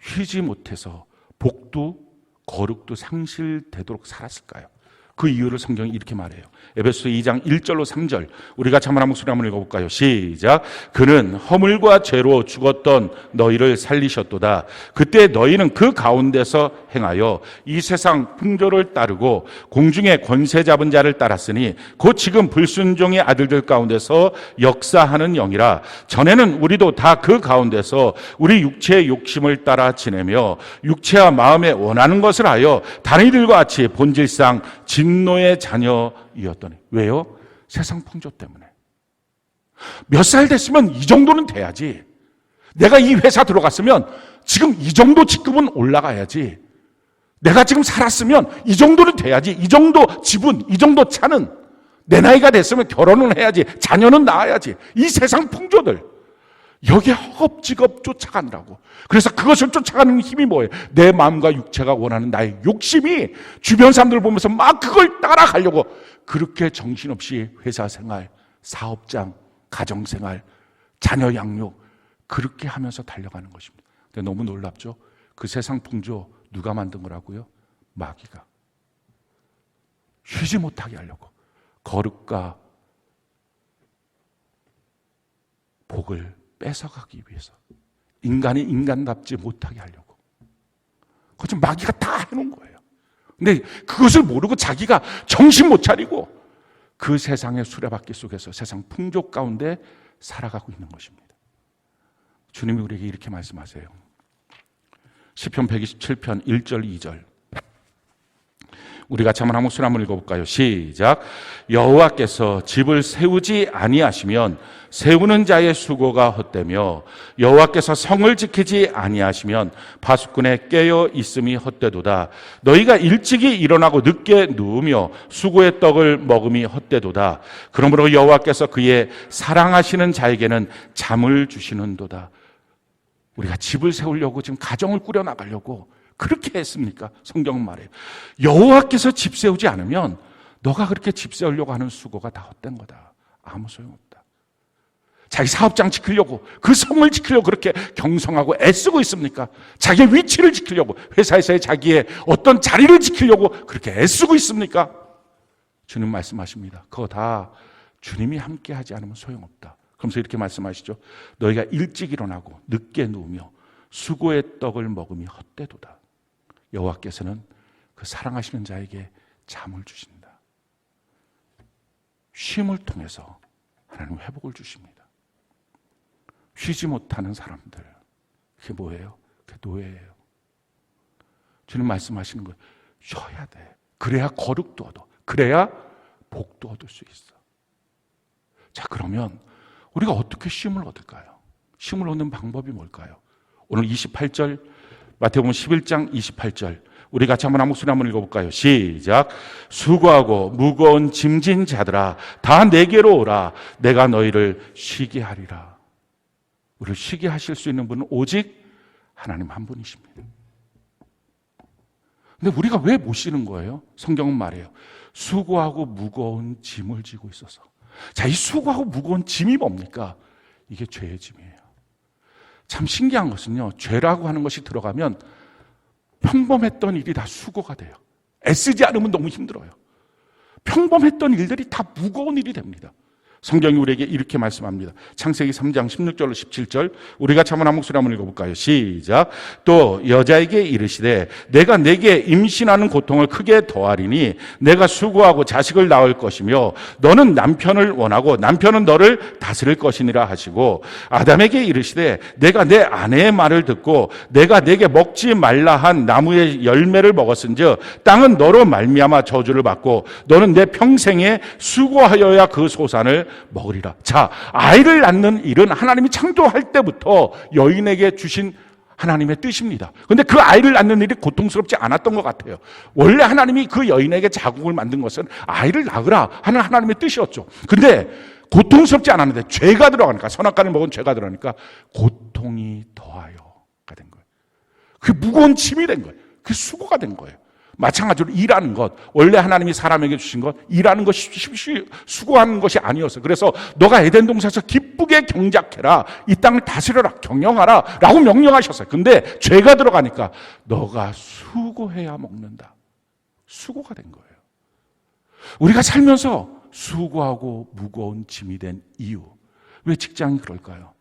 쉬지 못해서 복도 거룩도 상실되도록 살았을까요? 그 이유를 성경이 이렇게 말해요. 에베소서 2장 1절로 3절 우리가 한번 목소리 한번 읽어볼까요? 시작. 그는 허물과 죄로 죽었던 너희를 살리셨도다. 그때 너희는 그 가운데서 행하여 이 세상 풍조를 따르고 공중의 권세 잡은 자를 따랐으니 곧 지금 불순종의 아들들 가운데서 역사하는 영이라. 전에는 우리도 다 그 가운데서 우리 육체의 욕심을 따라 지내며 육체와 마음에 원하는 것을 하여 다른 이들과 같이 본질상 진노의 자녀이었더니. 왜요? 세상 풍조 때문에. 몇 살 됐으면 이 정도는 돼야지. 내가 이 회사 들어갔으면 지금 이 정도 직급은 올라가야지. 내가 지금 살았으면 이 정도는 돼야지. 이 정도 지분, 이 정도 차는, 내 나이가 됐으면 결혼을 해야지. 자녀는 낳아야지. 이 세상 풍조들, 여기에 허겁지겁 쫓아간다고. 그래서 그것을 쫓아가는 힘이 뭐예요? 내 마음과 육체가 원하는 나의 욕심이 주변 사람들 보면서 막 그걸 따라가려고 그렇게 정신없이 회사 생활, 사업장, 가정생활, 자녀 양육 그렇게 하면서 달려가는 것입니다. 근데 너무 놀랍죠? 그 세상 풍조 누가 만든 거라고요? 마귀가. 쉬지 못하게 하려고 거룩과 복을 뺏어가기 위해서, 인간이 인간답지 못하게 하려고. 그것은 마귀가 다 해놓은 거예요. 근데 그것을 모르고 자기가 정신 못 차리고 그 세상의 수레바퀴 속에서 세상 풍조 가운데 살아가고 있는 것입니다. 주님이 우리에게 이렇게 말씀하세요. 시편 127편 1절 2절 우리 같이 한번 목소리 한번 읽어볼까요? 시작. 여호와께서 집을 세우지 아니하시면 세우는 자의 수고가 헛되며 여호와께서 성을 지키지 아니하시면 파수꾼의 깨어 있음이 헛되도다. 너희가 일찍이 일어나고 늦게 누우며 수고의 떡을 먹음이 헛되도다. 그러므로 여호와께서 그의 사랑하시는 자에게는 잠을 주시는도다. 우리가 집을 세우려고 지금 가정을 꾸려나가려고 그렇게 했습니까? 성경은 말해요. 여호와께서 집 세우지 않으면 너가 그렇게 집 세우려고 하는 수고가 다 헛된 거다. 아무 소용없다. 자기 사업장 지키려고, 그 성을 지키려고 그렇게 경성하고 애쓰고 있습니까? 자기의 위치를 지키려고, 회사에서의 자기의 어떤 자리를 지키려고 그렇게 애쓰고 있습니까? 주님 말씀하십니다. 그거 다 주님이 함께 하지 않으면 소용없다. 그러면서 이렇게 말씀하시죠. 너희가 일찍 일어나고 늦게 누우며 수고의 떡을 먹음이 헛되도다. 여호와께서는 그 사랑하시는 자에게 잠을 주신다. 쉼을 통해서 하나님 회복을 주십니다. 쉬지 못하는 사람들, 그게 뭐예요? 그게 노예예요. 주님 말씀하시는 거예요. 쉬어야 돼. 그래야 거룩도 얻어. 그래야 복도 얻을 수 있어. 자, 그러면 우리가 어떻게 쉼을 얻을까요? 쉼을 얻는 방법이 뭘까요? 오늘 28절, 마태복음 11장 28절 우리 같이 한번 목소리 한번 읽어볼까요? 시작. 수고하고 무거운 짐진 자들아 다 내게로 오라. 내가 너희를 쉬게 하리라. 우리를 쉬게 하실 수 있는 분은 오직 하나님 한 분이십니다. 근데 우리가 왜 못 쉬는 거예요? 성경은 말해요. 수고하고 무거운 짐을 지고 있어서. 자, 이 수고하고 무거운 짐이 뭡니까? 이게 죄의 짐이에요. 참 신기한 것은요, 죄라고 하는 것이 들어가면 평범했던 일이 다 수고가 돼요. 애쓰지 않으면 너무 힘들어요. 평범했던 일들이 다 무거운 일이 됩니다. 성경이 우리에게 이렇게 말씀합니다. 창세기 3장 16절로 17절 우리가 한번 한 목소리 한번 읽어볼까요? 시작. 또 여자에게 이르시되 내가 내게 임신하는 고통을 크게 더하리니 내가 수고하고 자식을 낳을 것이며 너는 남편을 원하고 남편은 너를 다스릴 것이니라 하시고 아담에게 이르시되 내가 내 아내의 말을 듣고 내가 내게 먹지 말라 한 나무의 열매를 먹었은즉 땅은 너로 말미암아 저주를 받고 너는 내 평생에 수고하여야 그 소산을 먹으리라. 자, 아이를 낳는 일은 하나님이 창조할 때부터 여인에게 주신 하나님의 뜻입니다. 그런데 그 아이를 낳는 일이 고통스럽지 않았던 것 같아요. 원래 하나님이 그 여인에게 자궁을 만든 것은 아이를 낳으라 하는 하나님의 뜻이었죠. 근데 고통스럽지 않았는데 죄가 들어가니까, 선악과를 먹은 죄가 들어가니까 고통이 더하여가 된 거예요. 그게 무거운 짐이 된 거예요. 그게 수고가 된 거예요. 마찬가지로 일하는 것, 원래 하나님이 사람에게 주신 것, 일하는 것이 수고하는 것이 아니었어요. 그래서 너가 에덴 동산에서 기쁘게 경작해라, 이 땅을 다스려라, 경영하라 라고 명령하셨어요. 근데 죄가 들어가니까 너가 수고해야 먹는다. 수고가 된 거예요. 우리가 살면서 수고하고 무거운 짐이 된 이유, 왜 직장이 그럴까요?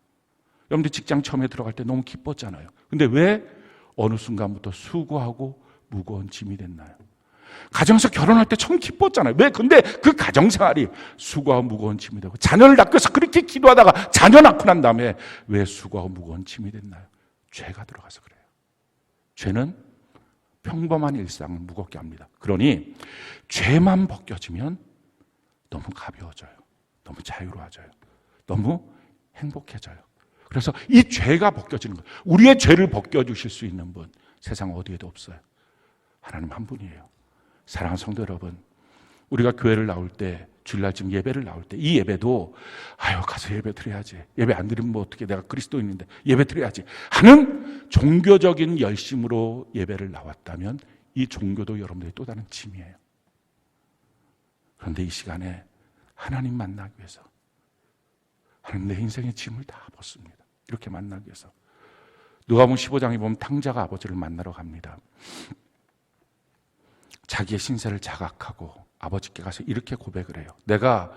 여러분들 직장 처음에 들어갈 때 너무 기뻤잖아요. 근데 왜 어느 순간부터 수고하고 무거운 짐이 됐나요? 가정에서 결혼할 때 처음 기뻤잖아요. 왜? 근데 그 가정생활이 수고하고 무거운 짐이 되고 자녀를 낳기 위해서 그렇게 기도하다가 자녀 낳고 난 다음에 왜 수고하고 무거운 짐이 됐나요? 죄가 들어가서 그래요. 죄는 평범한 일상을 무겁게 합니다. 그러니 죄만 벗겨지면 너무 가벼워져요. 너무 자유로워져요. 너무 행복해져요. 그래서 이 죄가 벗겨지는 거예요. 우리의 죄를 벗겨주실 수 있는 분 세상 어디에도 없어요. 하나님 한 분이에요. 사랑하는 성도 여러분, 우리가 교회를 나올 때, 주일날쯤 예배를 나올 때 이 예배도 가서 예배 드려야지, 예배 안 드리면 뭐 어떻게, 내가 그리스도인인데 예배 드려야지 하는 종교적인 열심으로 예배를 나왔다면 이 종교도 여러분들의 또 다른 짐이에요. 그런데 이 시간에 하나님 만나기 위해서, 하나님 내 인생의 짐을 다 벗습니다. 이렇게 만나기 위해서. 누가복음 15장에 보면 탕자가 아버지를 만나러 갑니다. 자기의 신세를 자각하고 아버지께 가서 이렇게 고백을 해요. 내가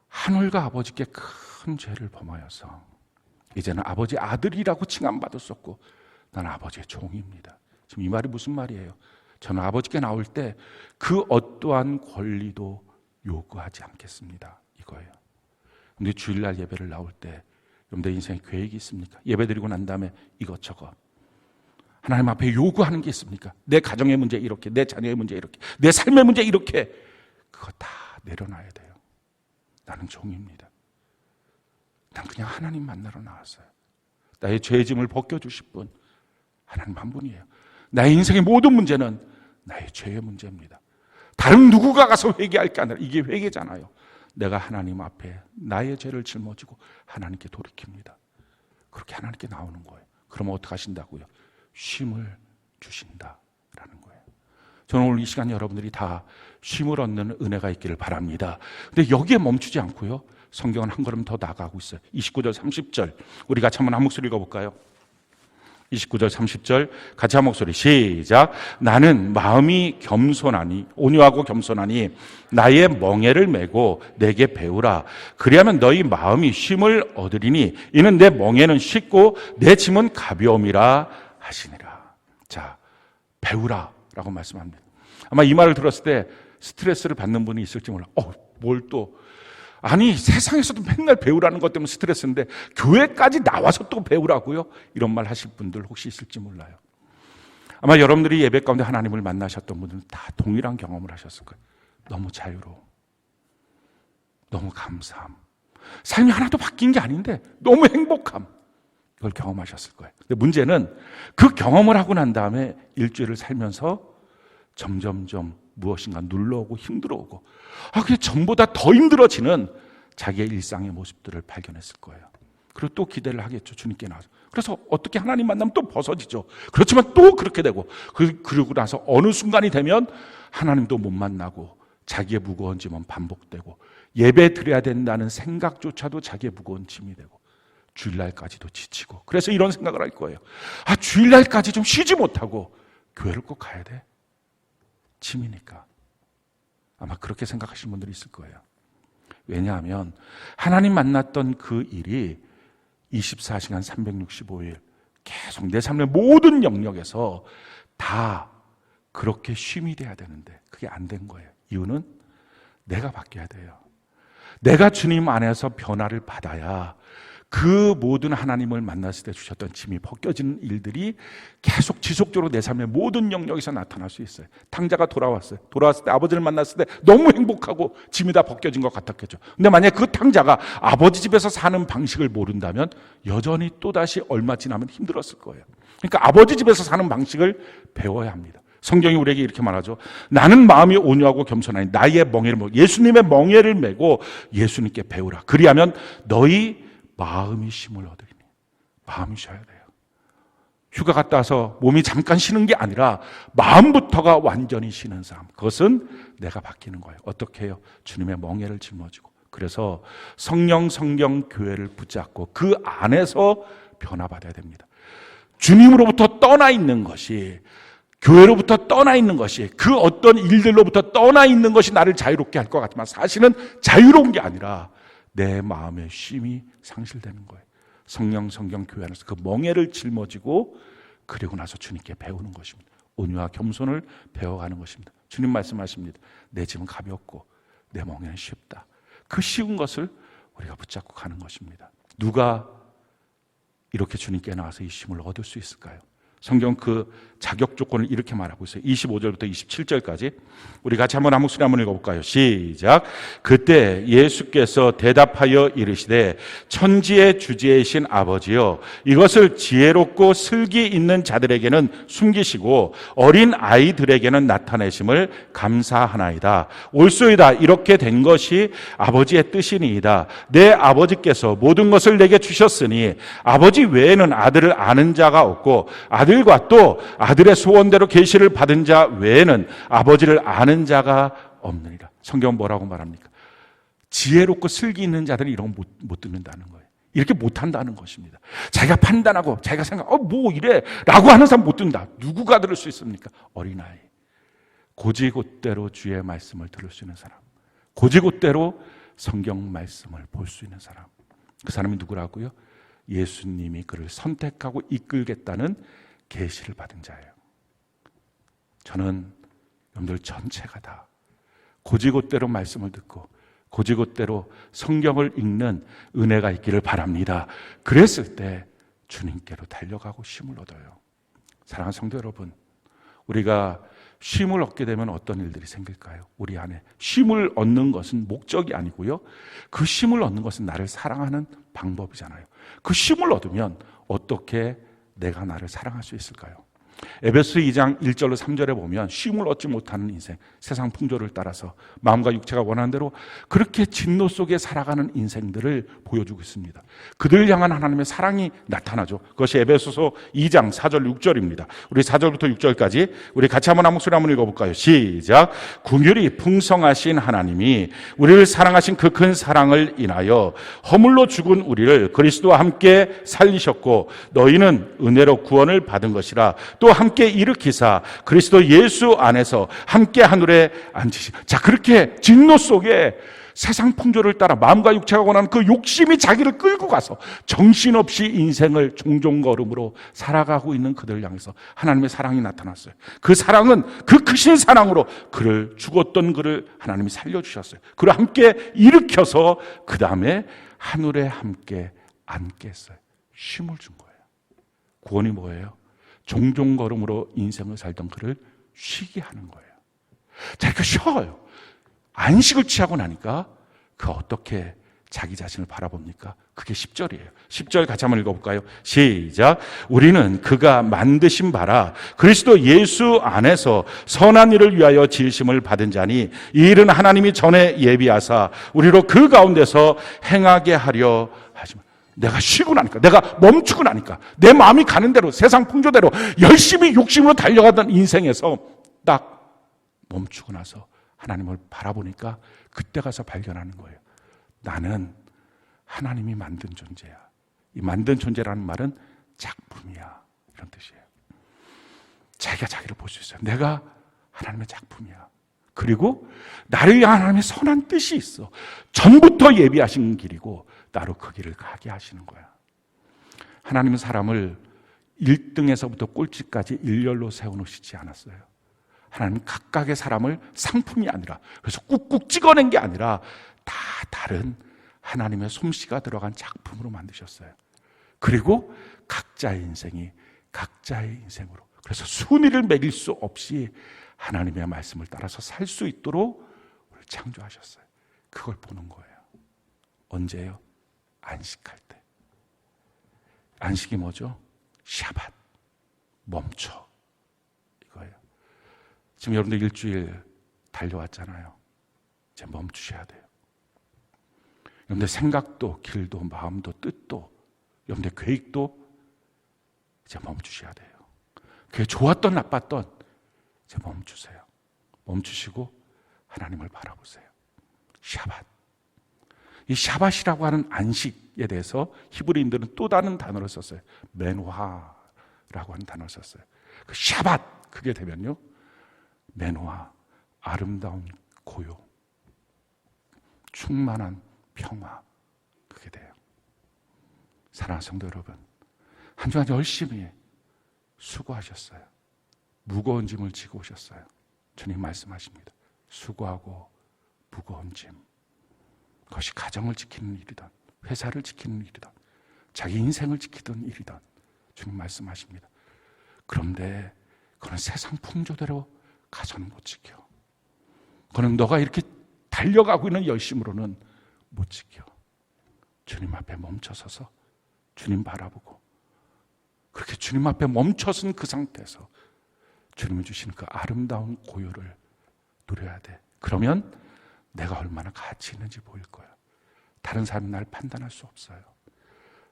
하늘과 아버지께 큰 죄를 범하여서 이제는 아버지 아들이라고 칭함받았었고 나는 아버지의 종입니다. 지금 이 말이 무슨 말이에요? 저는 아버지께 나올 때 그 어떠한 권리도 요구하지 않겠습니다. 이거예요. 근데 주일날 예배를 나올 때 여러분들 인생에 계획이 있습니까? 예배 드리고 난 다음에 이것저것 하나님 앞에 요구하는 게 있습니까? 내 가정의 문제 이렇게, 내 자녀의 문제 이렇게, 내 삶의 문제 이렇게, 그거 다 내려놔야 돼요. 나는 종입니다. 난 그냥 하나님 만나러 나왔어요. 나의 죄의 짐을 벗겨주실 분 하나님 한 분이에요. 나의 인생의 모든 문제는 나의 죄의 문제입니다. 다른 누구가 가서 회개할 게 아니라 이게 회개잖아요. 내가 하나님 앞에 나의 죄를 짊어지고 하나님께 돌이킵니다. 그렇게 하나님께 나오는 거예요. 그러면 어떻게 하신다고요? 쉼을 주신다라는 거예요. 저는 오늘 이 시간 여러분들이 다 쉼을 얻는 은혜가 있기를 바랍니다. 근데 여기에 멈추지 않고요, 성경은 한 걸음 더 나아가고 있어요. 29절 30절 우리 같이 한번 한 목소리 읽어볼까요? 29절 30절 같이 한 목소리 시작. 나는 마음이 겸손하니, 온유하고 겸손하니 나의 멍에를 메고 내게 배우라. 그리하면 너희 마음이 쉼을 얻으리니 이는 내 멍에는 쉽고 내 짐은 가벼움이라 하시니라. 자, 배우라 라고 말씀합니다. 아마 이 말을 들었을 때 스트레스를 받는 분이 있을지 몰라. 뭘 또, 아니 세상에서도 맨날 배우라는 것 때문에 스트레스인데 교회까지 나와서 또 배우라고요? 이런 말 하실 분들 혹시 있을지 몰라요. 아마 여러분들이 예배 가운데 하나님을 만나셨던 분들은 다 동일한 경험을 하셨을 거예요. 너무 자유로워, 너무 감사함, 삶이 하나도 바뀐 게 아닌데 너무 행복함, 이걸 경험하셨을 거예요. 근데 문제는 그 경험을 하고 난 다음에 일주일을 살면서 점점점 무엇인가 눌러오고 힘들어오고, 그게 전보다 더 힘들어지는 자기의 일상의 모습들을 발견했을 거예요. 그리고 또 기대를 하겠죠, 주님께 나와서. 그래서 어떻게 하나님 만나면 또 벗어지죠. 그렇지만 또 그렇게 되고, 그러고 나서 어느 순간이 되면 하나님도 못 만나고 자기의 무거운 짐은 반복되고, 예배 드려야 된다는 생각조차도 자기의 무거운 짐이 되고, 주일날까지도 지치고, 그래서 이런 생각을 할 거예요. 주일날까지 좀 쉬지 못하고 교회를 꼭 가야 돼? 짐이니까. 아마 그렇게 생각하시는 분들이 있을 거예요. 왜냐하면 하나님 만났던 그 일이 24시간 365일 계속 내 삶의 모든 영역에서 다 그렇게 쉼이 돼야 되는데 그게 안 된 거예요. 이유는 내가 바뀌어야 돼요. 내가 주님 안에서 변화를 받아야 그 모든 하나님을 만났을 때 주셨던 짐이 벗겨지는 일들이 계속 지속적으로 내 삶의 모든 영역에서 나타날 수 있어요. 탕자가 돌아왔어요. 돌아왔을 때 아버지를 만났을 때 너무 행복하고 짐이 다 벗겨진 것 같았겠죠. 근데 만약에 그 탕자가 아버지 집에서 사는 방식을 모른다면 여전히 또다시 얼마 지나면 힘들었을 거예요. 그러니까 아버지 집에서 사는 방식을 배워야 합니다. 성경이 우리에게 이렇게 말하죠. 나는 마음이 온유하고 겸손하니 나의 멍에를 메고 예수님의 멍에를 메고 예수님께 배우라. 그리하면 너희 마음이 쉼을 얻으리니. 마음이 쉬어야 돼요. 휴가 갔다 와서 몸이 잠깐 쉬는 게 아니라 마음부터가 완전히 쉬는 삶. 그것은 내가 바뀌는 거예요. 어떻게 해요? 주님의 멍에를 짊어지고. 그래서 성령 교회를 붙잡고 그 안에서 변화받아야 됩니다. 주님으로부터 떠나 있는 것이, 교회로부터 떠나 있는 것이, 그 어떤 일들로부터 떠나 있는 것이 나를 자유롭게 할 것 같지만 사실은 자유로운 게 아니라 내 마음의 쉼이 상실되는 거예요. 성령 교회 안에서 그 멍에를 짊어지고 그리고 나서 주님께 배우는 것입니다. 온유와 겸손을 배워가는 것입니다. 주님 말씀하십니다. 내 짐은 가볍고 내 멍에는 쉽다. 그 쉬운 것을 우리가 붙잡고 가는 것입니다. 누가 이렇게 주님께 나와서 이 쉼을 얻을 수 있을까요? 성경 그 자격 조건을 이렇게 말하고 있어요. 25절부터 27절까지 우리 같이 한번 한 목소리 한번 읽어볼까요? 시작. 그때 예수께서 대답하여 이르시되 천지의 주제이신 아버지여 이것을 지혜롭고 슬기 있는 자들에게는 숨기시고 어린 아이들에게는 나타내심을 감사하나이다. 옳소이다. 이렇게 된 것이 아버지의 뜻이니이다. 내 아버지께서 모든 것을 내게 주셨으니 아버지 외에는 아들을 아는 자가 없고 아들과 또 아들의 소원대로 계시를 받은 자 외에는 아버지를 아는 자가 없느니라. 성경은 뭐라고 말합니까? 지혜롭고 슬기 있는 자들은 이런 거 못 듣는다는 거예요. 이렇게 못한다는 것입니다. 자기가 판단하고 자기가 생각, 뭐 이래 라고 하는 사람 못 듣는다. 누구가 들을 수 있습니까? 어린아이. 고지곧대로 주의 말씀을 들을 수 있는 사람, 고지곧대로 성경 말씀을 볼 수 있는 사람, 그 사람이 누구라고요? 예수님이 그를 선택하고 이끌겠다는 계시를 받은 자예요. 저는 여러분들 전체가 다 고지곧대로 말씀을 듣고 고지곧대로 성경을 읽는 은혜가 있기를 바랍니다. 그랬을 때 주님께로 달려가고 쉼을 얻어요. 사랑하는 성도 여러분, 우리가 쉼을 얻게 되면 어떤 일들이 생길까요? 우리 안에 쉼을 얻는 것은 목적이 아니고요, 그 쉼을 얻는 것은 나를 사랑하는 방법이잖아요. 그 쉼을 얻으면 어떻게 내가 나를 사랑할 수 있을까요? 에베소 2장 1절로 3절에 보면 쉼을 얻지 못하는 인생, 세상 풍조를 따라서 마음과 육체가 원하는 대로 그렇게 진노 속에 살아가는 인생들을 보여주고 있습니다. 그들을 향한 하나님의 사랑이 나타나죠. 그것이 에베소서 2장 4절 6절입니다. 우리 4절부터 6절까지 우리 같이 한번 한 목소리 한번 읽어볼까요? 시작. 긍휼이 풍성하신 하나님이 우리를 사랑하신 그 큰 사랑을 인하여 허물로 죽은 우리를 그리스도와 함께 살리셨고 너희는 은혜로 구원을 받은 것이라. 또 함께 일으키사 그리스도 예수 안에서 함께 하늘에 앉으시. 자, 그렇게 진노 속에 세상 풍조를 따라 마음과 육체가 원하는 그 욕심이 자기를 끌고 가서 정신없이 인생을 종종걸음으로 살아가고 있는 그들을 향해서 하나님의 사랑이 나타났어요. 그 사랑은 그 크신 사랑으로 죽었던 그를 하나님이 살려주셨어요. 그를 함께 일으켜서 그 다음에 하늘에 함께 앉게 했어요. 쉼을 준 거예요. 구원이 뭐예요? 종종걸음으로 인생을 살던 그를 쉬게 하는 거예요. 자기가 쉬어요. 안식을 취하고 나니까 그 어떻게 자기 자신을 바라봅니까? 그게 10절이에요. 10절 같이 한번 읽어볼까요? 시작. 우리는 그가 만드신 바라 그리스도 예수 안에서 선한 일을 위하여 지으심을 받은 자니 이 일은 하나님이 전에 예비하사 우리로 그 가운데서 행하게 하려 하시면. 내가 쉬고 나니까, 내가 멈추고 나니까, 내 마음이 가는 대로, 세상 풍조대로 열심히 욕심으로 달려가던 인생에서 딱 멈추고 나서 하나님을 바라보니까 그때 가서 발견하는 거예요. 나는 하나님이 만든 존재야. 이 만든 존재라는 말은 작품이야, 이런 뜻이에요. 자기가 자기를 볼 수 있어요. 내가 하나님의 작품이야. 그리고 나를 향한 하나님의 선한 뜻이 있어. 전부터 예비하신 길이고 나로 그 길을 가게 하시는 거야. 하나님은 사람을 1등에서부터 꼴찌까지 일렬로 세워놓으시지 않았어요. 하나님은 각각의 사람을 상품이 아니라, 그래서 꾹꾹 찍어낸 게 아니라 다 다른 하나님의 솜씨가 들어간 작품으로 만드셨어요. 그리고 각자의 인생이 각자의 인생으로, 그래서 순위를 매길 수 없이 하나님의 말씀을 따라서 살 수 있도록 우리를 창조하셨어요. 그걸 보는 거예요. 언제요? 안식할 때. 안식이 뭐죠? 샤밧, 멈춰, 이거예요. 지금 여러분들 일주일 달려왔잖아요. 이제 멈추셔야 돼요. 여러분들 생각도 길도 마음도 뜻도 여러분들 계획도 이제 멈추셔야 돼요. 그게 좋았던 나빴던 이제 멈추세요. 멈추시고 하나님을 바라보세요. 샤밧. 이 샤밧이라고 하는 안식에 대해서 히브리인들은 또 다른 단어를 썼어요. 메노하라고 하는 단어를 썼어요. 그 샤밧, 그게 되면요, 메노하, 아름다운 고요, 충만한 평화, 그게 돼요. 사랑하는 성도 여러분, 한 주간 열심히 수고하셨어요. 무거운 짐을 지고 오셨어요. 주님 말씀하십니다. 수고하고 무거운 짐, 그것이 가정을 지키는 일이든 회사를 지키는 일이든 자기 인생을 지키던 일이든 주님 말씀하십니다. 그런데 그건 세상 풍조대로 가서는 못 지켜. 그건 너가 이렇게 달려가고 있는 열심으로는 못 지켜. 주님 앞에 멈춰서서 주님 바라보고, 그렇게 주님 앞에 멈춰선 그 상태에서 주님이 주시는 그 아름다운 고요를 누려야 돼. 그러면 내가 얼마나 가치 있는지 보일 거야. 다른 사람이 날 판단할 수 없어요.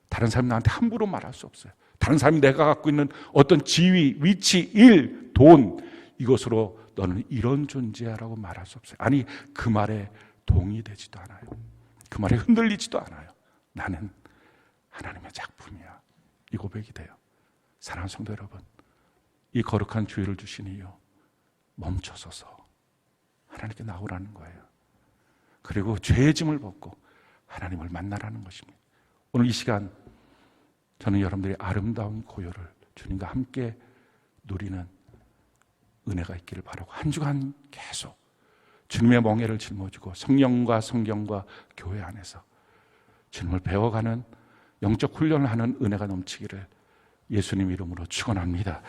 다른 사람이 나한테 함부로 말할 수 없어요. 다른 사람이 내가 갖고 있는 어떤 지위, 위치, 일, 돈, 이것으로 너는 이런 존재야라고 말할 수 없어요. 아니, 그 말에 동의되지도 않아요. 그 말에 흔들리지도 않아요. 나는 하나님의 작품이야. 이 고백이 돼요. 사랑하는 성도 여러분, 이 거룩한 주일을 주신 이유, 멈춰서서 하나님께 나오라는 거예요. 그리고 죄의 짐을 벗고 하나님을 만나라는 것입니다. 오늘 이 시간 저는 여러분들이 아름다운 고요를 주님과 함께 누리는 은혜가 있기를 바라고, 한 주간 계속 주님의 멍에를 짊어지고 성령과 성경과 교회 안에서 주님을 배워가는 영적 훈련을 하는 은혜가 넘치기를 예수님 이름으로 축원합니다.